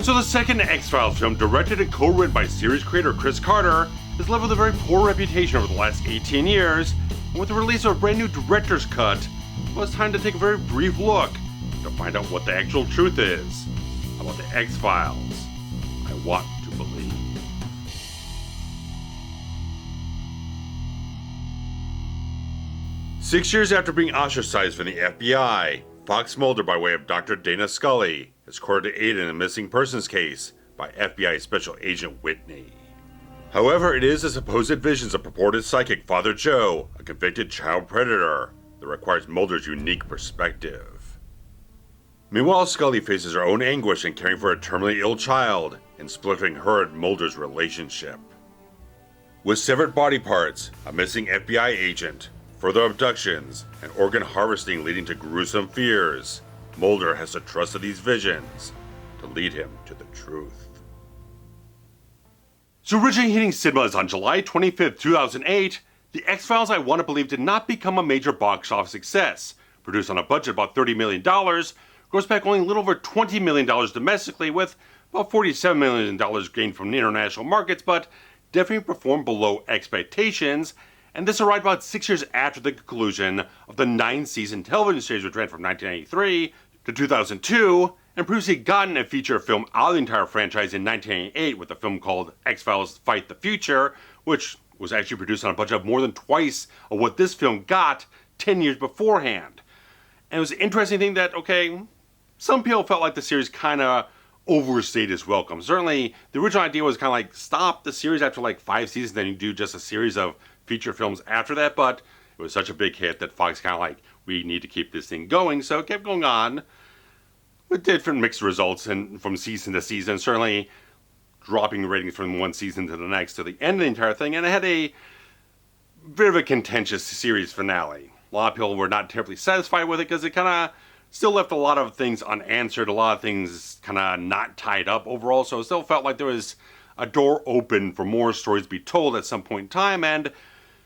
So the second X-Files film, directed and co-written by series creator Chris Carter, has lived with a very poor reputation over the last 18 years, and with the release of a brand new director's cut, well, it's time to take a very brief look to find out what the actual truth is about the X-Files I want to believe. Six years after being ostracized from the FBI, Fox Mulder, by way of Dr. Dana Scully, is courted to aid in a missing persons case by FBI Special Agent Whitney. However, it is the supposed visions of purported psychic Father Joe, a convicted child predator, that requires Mulder's unique perspective. Meanwhile, Scully faces her own anguish in caring for a terminally ill child and splintering her and Mulder's relationship. With severed body parts, a missing FBI agent, further abductions, and organ harvesting leading to gruesome fears, Mulder has to trust in these visions to lead him to the truth. So originally hitting cinemas on July 25th, 2008, The X-Files I Want to Believe did not become a major box office success. Produced on a budget of about $30 million, grossed back only a little over $20 million domestically, with about $47 million gained from the international markets, but definitely performed below expectations. And this arrived about 6 years after the conclusion of the 9-season television series, which ran from 1993 to 2002, and previously gotten a feature film out of the entire franchise in 1998 with a film called X-Files Fight the Future, which was actually produced on a budget of more than twice of what this film got 10 years beforehand. And it was an interesting thing that, okay, some people felt like the series kind of overstayed its welcome. Certainly, the original idea was kind of like, stop the series after like 5 seasons, then you do just a series of feature films after that, but it was such a big hit that Fox kind of like, we need to keep this thing going, so it kept going on with different mixed results and from season to season, certainly dropping ratings from one season to the next to the end of the entire thing, and it had a bit of a contentious series finale. A lot of people were not terribly satisfied with it because it kind of still left a lot of things unanswered, a lot of things kind of not tied up overall, so it still felt like there was a door open for more stories to be told at some point in time, and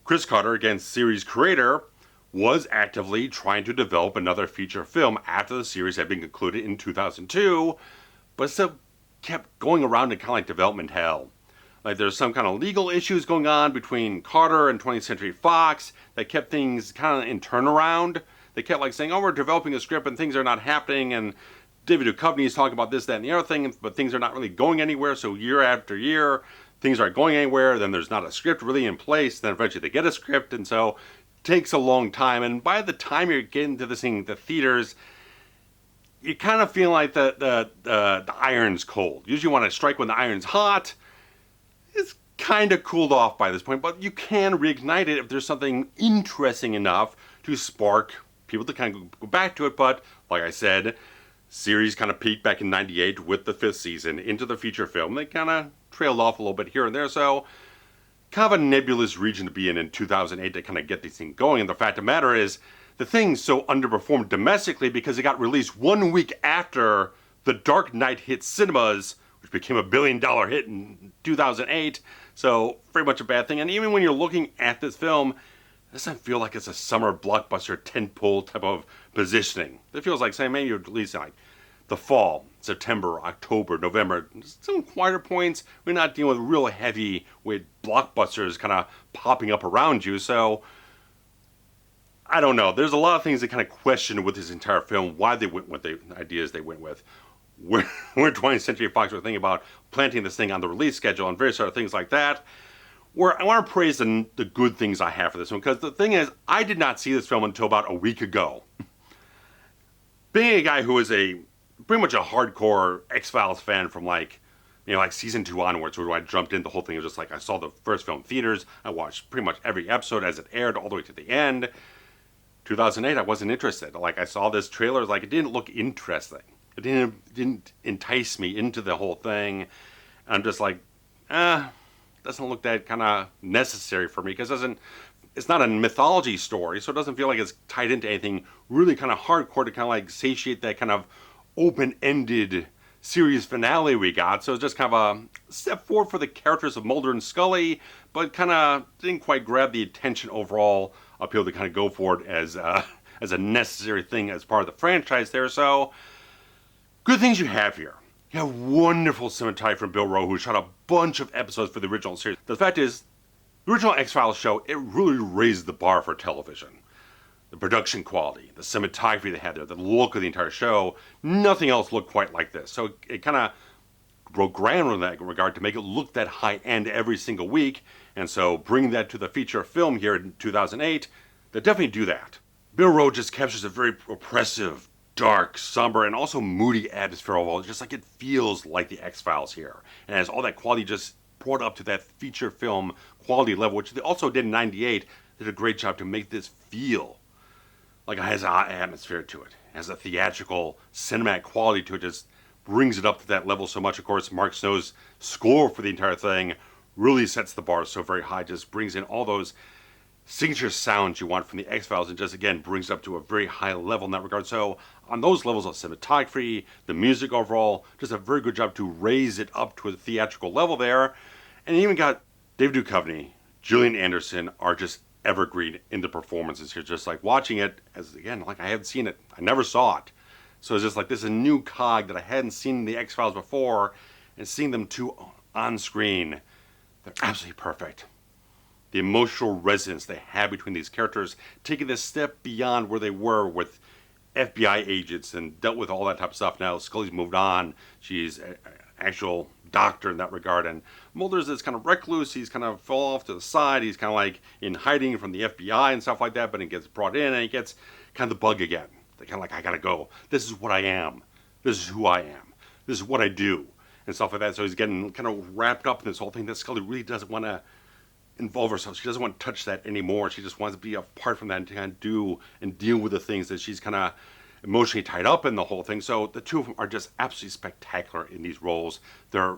Chris Carter, again series creator, was actively trying to develop another feature film after the series had been concluded in 2002, but still kept going around in kind of like development hell. Like there's some kind of legal issues going on between Carter and 20th Century Fox that kept things kind of in turnaround. They kept like saying, oh, we're developing a script and things are not happening, and David Duchovny is talking about this, that, and the other thing, but things are not really going anywhere, so year after year, things aren't going anywhere, then there's not a script really in place, then eventually they get a script, and so it takes a long time, and by the time you're getting to this thing, the theaters, you kind of feel like the iron's cold. Usually you want to strike when the iron's hot. It's kind of cooled off by this point, but you can reignite it if there's something interesting enough to spark people to kind of go back to it, but like I said, series kind of peaked back in 98 with the 5th season into the feature film. They kind of trailed off a little bit here and there, so kind of a nebulous region to be in 2008 to kind of get these things going. And the fact of the matter is, the thing so underperformed domestically because it got released 1 week after The Dark Knight hit cinemas, which became a $1 billion hit in 2008, so very much a bad thing. And even when you're looking at this film, it doesn't feel like it's a summer blockbuster tentpole type of positioning. It feels like saying maybe you're releasing like the fall, September, October, November, some quieter points. We're not dealing with real heavy with blockbusters kind of popping up around you. So I don't know. There's a lot of things that kind of question with this entire film, why they went with the ideas they went with. Where 20th Century Fox were thinking about planting this thing on the release schedule and various other things like that. Where I want to praise the good things I have for this one, because the thing is, I did not see this film until about a week ago. Being a guy who is pretty much a hardcore X-Files fan from like season 2 onwards, where I jumped in, the whole thing was just like, I saw the first film in theaters, I watched pretty much every episode as it aired all the way to the end. 2008, I wasn't interested. Like, I saw this trailer, like, it didn't look interesting. It didn't entice me into the whole thing. And I'm just like, doesn't look that kind of necessary for me, because it's not a mythology story, so it doesn't feel like it's tied into anything really kind of hardcore to kind of like satiate that kind of open-ended series finale we got. So it's just kind of a step forward for the characters of Mulder and Scully, but kind of didn't quite grab the attention overall appeal to kind of go for it as a necessary thing as part of the franchise there. So good things you have here. You have wonderful cinematography from Bill Rowe, who shot a bunch of episodes for the original series. The fact is, the original X-Files show, it really raised the bar for television. The production quality, the cinematography they had there, the look of the entire show, nothing else looked quite like this. So it kind of broke ground in that regard to make it look that high-end every single week. And so bringing that to the feature film here in 2008, they definitely do that. Bill Rowe just captures a very oppressive, dark, somber, and also moody atmosphere overall, just like it feels like the X-Files here. And as all that quality just brought up to that feature film quality level, which they also did in 98, they did a great job to make this feel like it has an atmosphere to it. It has a theatrical, cinematic quality to it, just brings it up to that level so much. Of course, Mark Snow's score for the entire thing really sets the bar so very high, just brings in all those signature sounds you want from the X-Files and just, again, brings it up to a very high level in that regard. So on those levels of cinematography, the music overall, just a very good job to raise it up to a theatrical level there. And you even got David Duchovny, Gillian Anderson are just evergreen in the performances here. Just like watching it, as again, like I haven't seen it, I never saw it. So it's just like this is a new cog that I hadn't seen in the X-Files before, and seeing them two on screen, they're absolutely perfect. The emotional resonance they have between these characters, taking this step beyond where they were with FBI agents and dealt with all that type of stuff. Now Scully's moved on, she's an actual doctor in that regard, and Mulder's this kind of recluse. He's kind of fall off to the side, he's kind of like in hiding from the FBI and stuff like that, but he gets brought in and he gets kind of the bug again. They're kind of like, I gotta go, this is what I am, this is who I am, this is what I do, and stuff like that. So he's getting kind of wrapped up in this whole thing that Scully really doesn't want to involve herself. She doesn't want to touch that anymore. She just wants to be apart from that and kind of do and deal with the things that she's kind of emotionally tied up in the whole thing. So the two of them are just absolutely spectacular in these roles. They're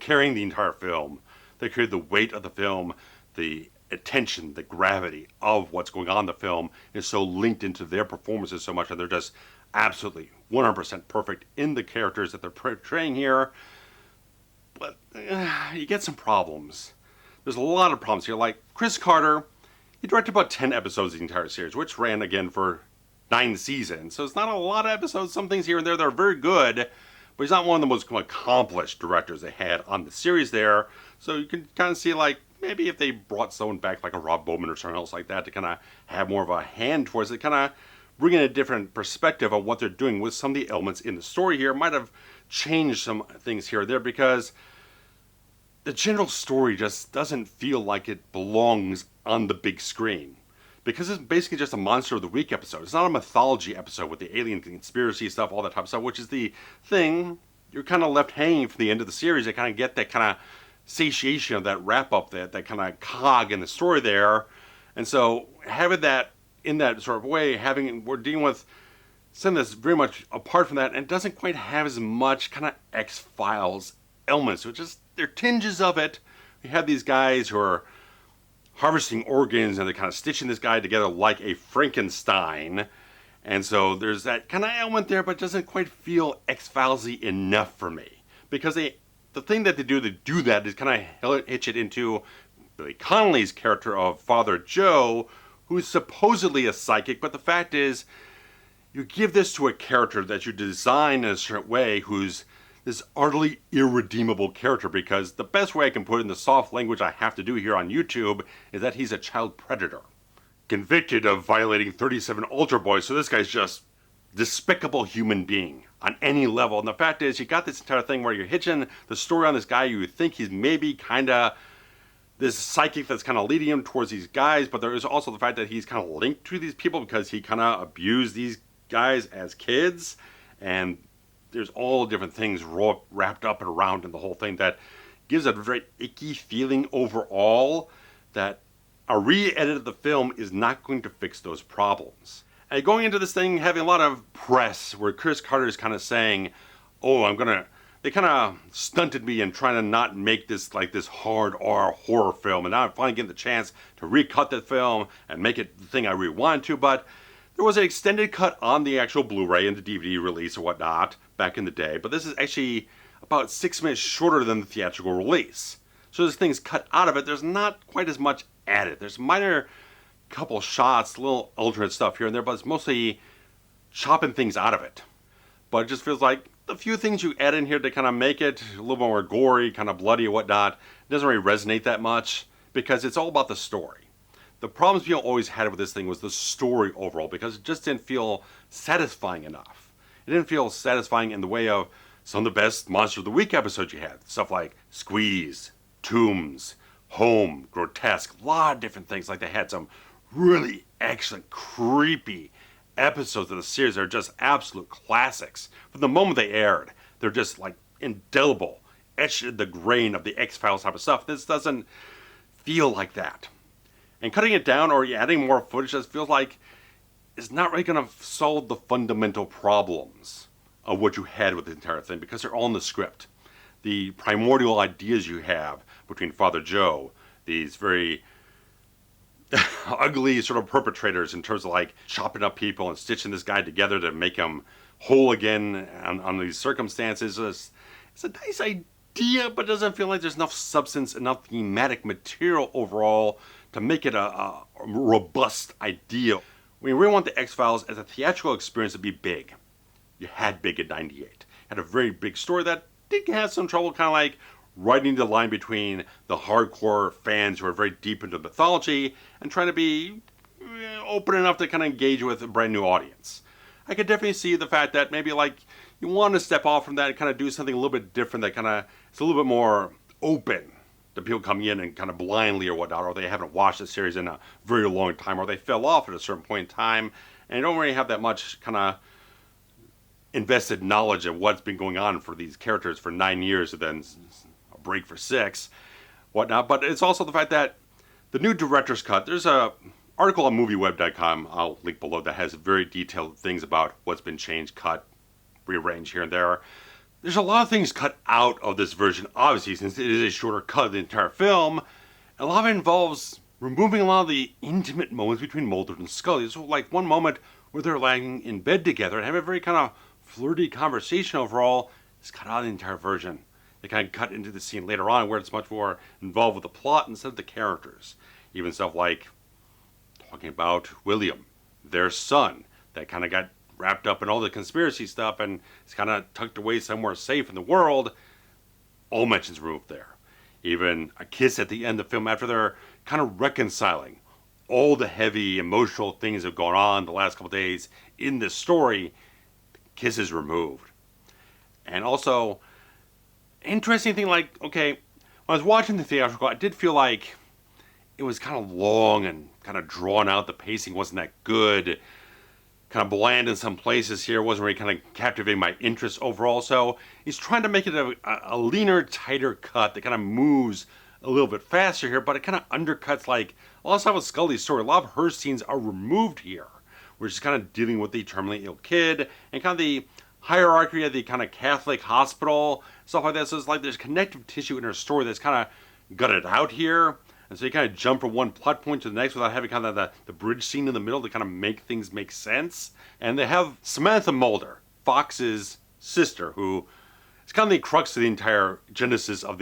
carrying the entire film. They carry the weight of the film, the attention, the gravity of what's going on in the film is so linked into their performances so much, and they're just absolutely 100% perfect in the characters that they're portraying here. But you get some problems. There's a lot of problems here. Like Chris Carter, he directed about 10 episodes of the entire series, which ran again for 9 seasons. So it's not a lot of episodes. Some things here and there that are very good, but he's not one of the most accomplished directors they had on the series there. So you can kind of see, like, maybe if they brought someone back like a Rob Bowman or something else like that to kind of have more of a hand towards it, kind of bring in a different perspective of what they're doing with some of the elements in the story here, might have changed some things here or there, because the general story just doesn't feel like it belongs on the big screen. Because it's basically just a Monster of the Week episode. It's not a mythology episode with the alien conspiracy stuff, all that type of stuff, which is the thing you're kind of left hanging for the end of the series. They kind of get that kind of satiation of that wrap-up, that kind of cog in the story there. And so having that in that sort of way, we're dealing with something that's very much apart from that, and it doesn't quite have as much kind of X-Files elements. Which is, there are tinges of it. We have these guys who are harvesting organs, and they're kind of stitching this guy together like a Frankenstein. And so there's that kind of element there, but it doesn't quite feel X-Files-y enough for me. Because the thing that they do that is kind of hitch it into Billy Connolly's character of Father Joe, who's supposedly a psychic, but the fact is, you give this to a character that you design in a certain way who's this utterly irredeemable character, because the best way I can put it in the soft language I have to do here on YouTube is that he's a child predator. Convicted of violating 37 altar boys, so this guy's just despicable human being on any level. And the fact is, you got this entire thing where you're hitching the story on this guy, you think he's maybe kind of this psychic that's kind of leading him towards these guys, but there is also the fact that he's kind of linked to these people because he kind of abused these guys as kids, and there's all different things wrapped up and around in the whole thing that gives a very icky feeling overall that a re-edit of the film is not going to fix those problems. And going into this thing, having a lot of press where Chris Carter is kind of saying, oh, they kind of stunted me in trying to not make this like this hard R horror film, and now I'm finally getting the chance to recut the film and make it the thing I really wanted to, but there was an extended cut on the actual Blu-ray and the DVD release or whatnot back in the day, but this is actually about 6 minutes shorter than the theatrical release. So this thing's cut out of it. There's not quite as much added. There's minor couple shots, little alternate stuff here and there, but it's mostly chopping things out of it. But it just feels like the few things you add in here to kind of make it a little more gory, kind of bloody and whatnot, doesn't really resonate that much because it's all about the story. The problems people always had with this thing was the story overall, because it just didn't feel satisfying enough. It didn't feel satisfying in the way of some of the best Monster of the Week episodes you had. Stuff like Squeeze, Tombs, Home, Grotesque, a lot of different things. Like they had some really excellent, creepy episodes of the series that are just absolute classics. From the moment they aired, they're just like indelible, etched in the grain of the X-Files type of stuff. This doesn't feel like that. And cutting it down or adding more footage just feels like it's not really going to solve the fundamental problems of what you had with the entire thing, because they're all in the script. The primordial ideas you have between Father Joe, these very ugly sort of perpetrators in terms of like chopping up people and stitching this guy together to make him whole again on these circumstances. It's a nice idea, but it doesn't feel like there's enough substance, enough thematic material overall to make it a robust idea. We really want the X-Files as a theatrical experience to be big. You had big in '98. Had a very big story that did have some trouble kind of like writing the line between the hardcore fans who are very deep into mythology and trying to be open enough to kind of engage with a brand new audience. I could definitely see the fact that maybe like you want to step off from that and kind of do something a little bit different that kind of it's a little bit more open to people coming in and kind of blindly or whatnot, or they haven't watched the series in a very long time, or they fell off at a certain point in time and they don't really have that much kind of invested knowledge of what's been going on for these characters for 9 years and then a break for 6, whatnot. But it's also the fact that the new director's cut, there's a article on movieweb.com, I'll link below, that has very detailed things about what's been changed, cut, rearranged here and there. There's a lot of things cut out of this version, obviously, since it is a shorter cut of the entire film. A lot of it involves removing a lot of the intimate moments between Mulder and Scully. So like one moment where they're lying in bed together and have a very kind of flirty conversation overall is cut out of the entire version. They kind of cut into the scene later on where it's much more involved with the plot instead of the characters. Even stuff like talking about William, their son, that kind of got wrapped up in all the conspiracy stuff and it's kind of tucked away somewhere safe in the world. All mentions removed there. Even a kiss at the end of the film after they're kind of reconciling all the heavy emotional things that have gone on the last couple days in this story. Kiss is removed. And also, interesting thing, like, okay, when I was watching the theatrical, I did feel like it was kind of long and kind of drawn out. The pacing wasn't that good. Kind of bland in some places here. Wasn't really kind of captivating my interest overall. So he's trying to make it a leaner, tighter cut that kind of moves a little bit faster here, but it kind of undercuts like a lot of stuff with Scully's story. A lot of her scenes are removed here. We're just kind of dealing with the terminally ill kid and kind of the hierarchy of the kind of Catholic hospital, stuff like that. So it's like there's connective tissue in her story that's kind of gutted out here. And so you kind of jump from one plot point to the next without having kind of the bridge scene in the middle to kind of make things make sense. And they have Samantha Mulder, Fox's sister, who is kind of the crux of the entire genesis of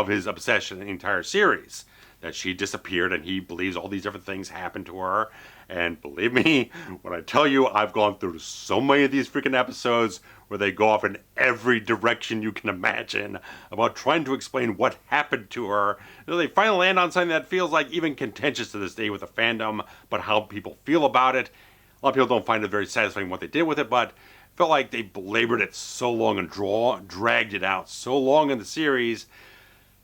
his obsession in the entire series. That she disappeared and he believes all these different things happened to her. And believe me, when I tell you, I've gone through so many of these freaking episodes where they go off in every direction you can imagine about trying to explain what happened to her. They finally land on something that feels like even contentious to this day with the fandom, but how people feel about it. A lot of people don't find it very satisfying what they did with it, but felt like they belabored it so long and dragged it out so long in the series.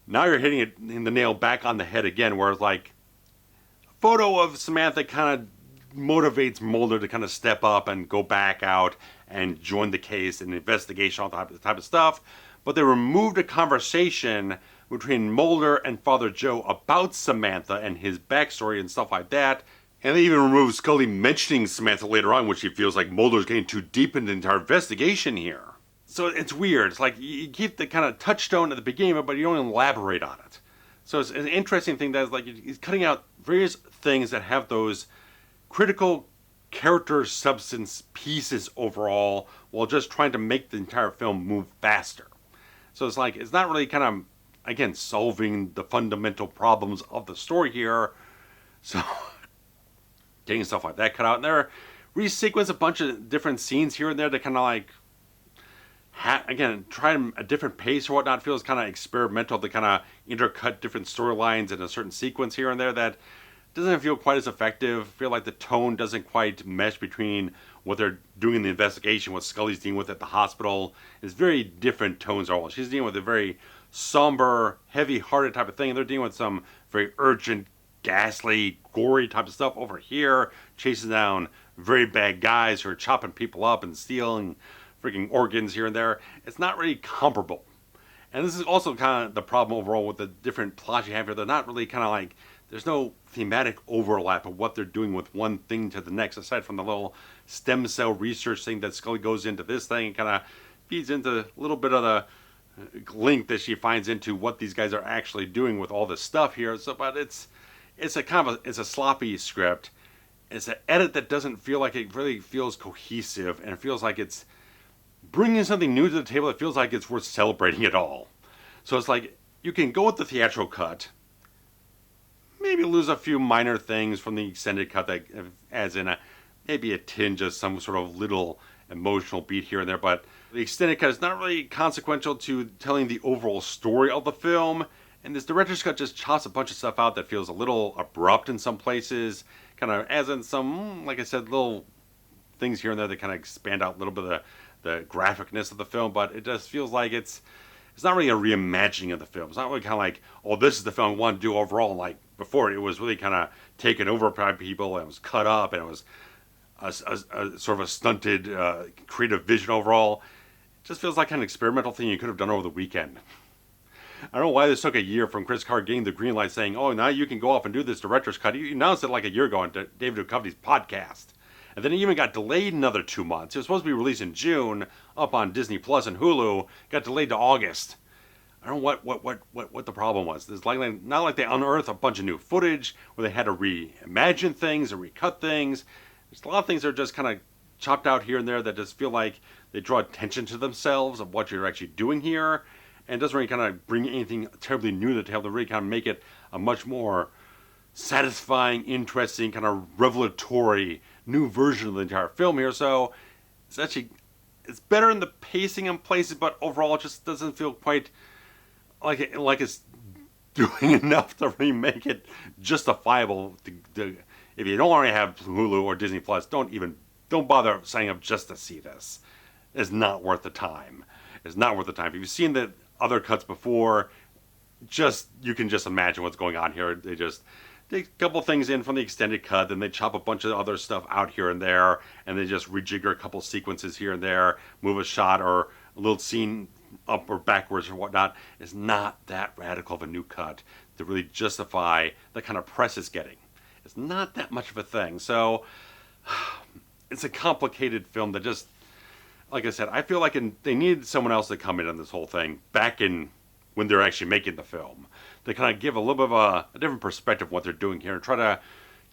Now you're hitting it in the nail back on the head again, where it's like a photo of Samantha kind of motivates Mulder to kind of step up and go back out and join the case and investigation, all that type of stuff. But they removed a conversation between Mulder and Father Joe about Samantha and his backstory and stuff like that. And they even removed Scully mentioning Samantha later on, which she feels like Mulder's getting too deep into the entire investigation here. So it's weird. It's like you keep the kind of touchstone at the beginning, but you don't elaborate on it. So it's an interesting thing that is like he's cutting out various things that have those critical character substance pieces overall, while just trying to make the entire film move faster. So it's like it's not really kind of, again, solving the fundamental problems of the story here. So getting stuff like that cut out, and they're resequence a bunch of different scenes here and there to kind of like again, trying a different pace or whatnot. Feels kind of experimental to kind of intercut different storylines in a certain sequence here and there that doesn't feel quite as effective. Feel like the tone doesn't quite mesh between what they're doing in the investigation, what Scully's dealing with at the hospital. It's very different tones all. She's dealing with a very somber, heavy-hearted type of thing, and they're dealing with some very urgent, ghastly, gory type of stuff over here, chasing down very bad guys who are chopping people up and stealing freaking organs here and there. It's not really comparable. And this is also kind of the problem overall with the different plots you have here. They're not really kind of like, there's no thematic overlap of what they're doing with one thing to the next, aside from the little stem cell research thing that Scully goes into this thing and kind of feeds into a little bit of the link that she finds into what these guys are actually doing with all this stuff here. So, but it's a kind of it's a sloppy script. It's an edit that doesn't feel like it really feels cohesive, and it feels like it's bringing something new to the table that feels like it's worth celebrating at all. So it's like, you can go with the theatrical cut, maybe lose a few minor things from the extended cut that adds in maybe a tinge of some sort of little emotional beat here and there, but the extended cut is not really consequential to telling the overall story of the film, and this director's cut just chops a bunch of stuff out that feels a little abrupt in some places, kind of adds in some, like I said, little things here and there that kind of expand out a little bit of the graphicness of the film, but it just feels like it's not really a reimagining of the film. It's not really kind of like, oh, this is the film I want to do overall. Like before, it was really kind of taken over by people, and it was cut up, and it was a sort of a stunted creative vision overall. It just feels like an experimental thing you could have done over the weekend. I don't know why this took a year from Chris Carr getting the green light saying, oh, now you can go off and do this director's cut. He announced it like a year ago on David Duchovny's podcast. And then it even got delayed another 2 months. It was supposed to be released in June up on Disney Plus and Hulu. Got delayed to August. I don't know what the problem was. It's like not like they unearthed a bunch of new footage where they had to reimagine things or recut things. There's a lot of things that are just kind of chopped out here and there that just feel like they draw attention to themselves of what you're actually doing here. And it doesn't really kind of bring anything terribly new to the table to really kind of make it a much more satisfying, interesting, kind of revelatory new version of the entire film here. So it's better in the pacing in places, but overall it just doesn't feel quite like it's doing enough to really make it justifiable. If you don't already have Hulu or Disney Plus, don't bother signing up just to see this. It's not worth the time. It's not worth the time. If you've seen the other cuts before, you can just imagine what's going on here. They just take a couple things in from the extended cut, then they chop a bunch of other stuff out here and there, and they just rejigger a couple sequences here and there, move a shot or a little scene up or backwards or whatnot. It's not that radical of a new cut to really justify the kind of press it's getting. It's not that much of a thing. So it's a complicated film that just, like I said, I feel like they needed someone else to come in on this whole thing back in when they're actually making the film. They kind of give a little bit of a different perspective of what they're doing here and try to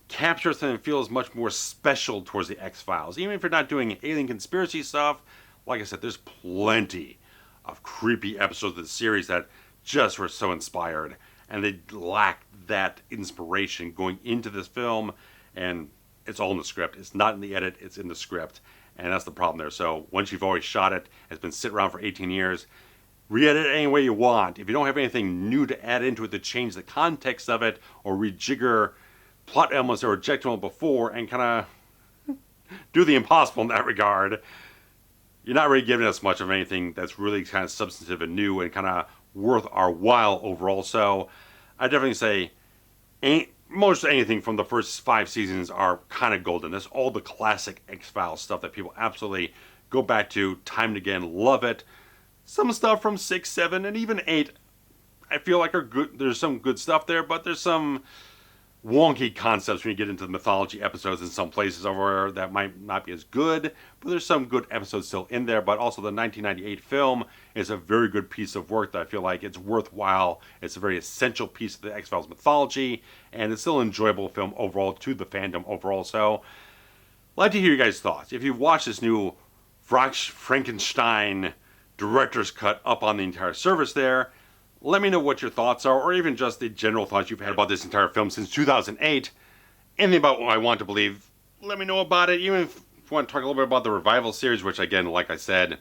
capture something that feels much more special towards the X-Files. Even if you're not doing alien conspiracy stuff, like I said, there's plenty of creepy episodes of the series that just were so inspired, and they lacked that inspiration going into this film, and it's all in the script. It's not in the edit, it's in the script, and that's the problem there. So once you've already shot it, it's been sitting around for 18 years, re-edit it any way you want. If you don't have anything new to add into it to change the context of it or rejigger plot elements that were objectionable before and kind of do the impossible in that regard, you're not really giving us much of anything that's really kind of substantive and new and kind of worth our while overall. So I definitely say most anything from the first 5 seasons are kind of golden. That's all the classic X-Files stuff that people absolutely go back to time and again, love it. Some stuff from 6, 7, and even 8, I feel like are good. There's some good stuff there, but there's some wonky concepts when you get into the mythology episodes in some places over that might not be as good, but there's some good episodes still in there. But also the 1998 film is a very good piece of work that I feel like it's worthwhile. It's a very essential piece of the X-Files mythology, and it's still an enjoyable film overall to the fandom overall. So I'd like to hear your guys' thoughts. If you've watched this new Vrach Frankenstein director's cut up on the entire service there, let me know what your thoughts are, or even just the general thoughts you've had about this entire film since 2008. Anything about what I want to believe, let me know about it. Even if you want to talk a little bit about the revival series, which again, like I said,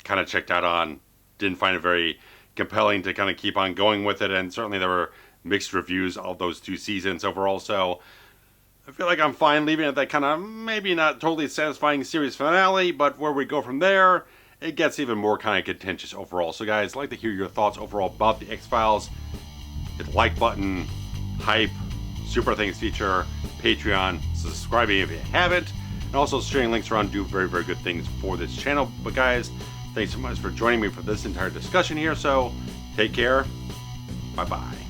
kind of checked out on. Didn't find it very compelling to kind of keep on going with it, and certainly there were mixed reviews of those 2 seasons overall, so I feel like I'm fine leaving it that kind of maybe not totally satisfying series finale, but where we go from there, it gets even more kind of contentious overall. So guys, I'd like to hear your thoughts overall about the X-Files. Hit the like button, hype, super thanks feature, Patreon, subscribing if you haven't, and also sharing links around do very, very good things for this channel. But guys, thanks so much for joining me for this entire discussion here, so take care, bye-bye.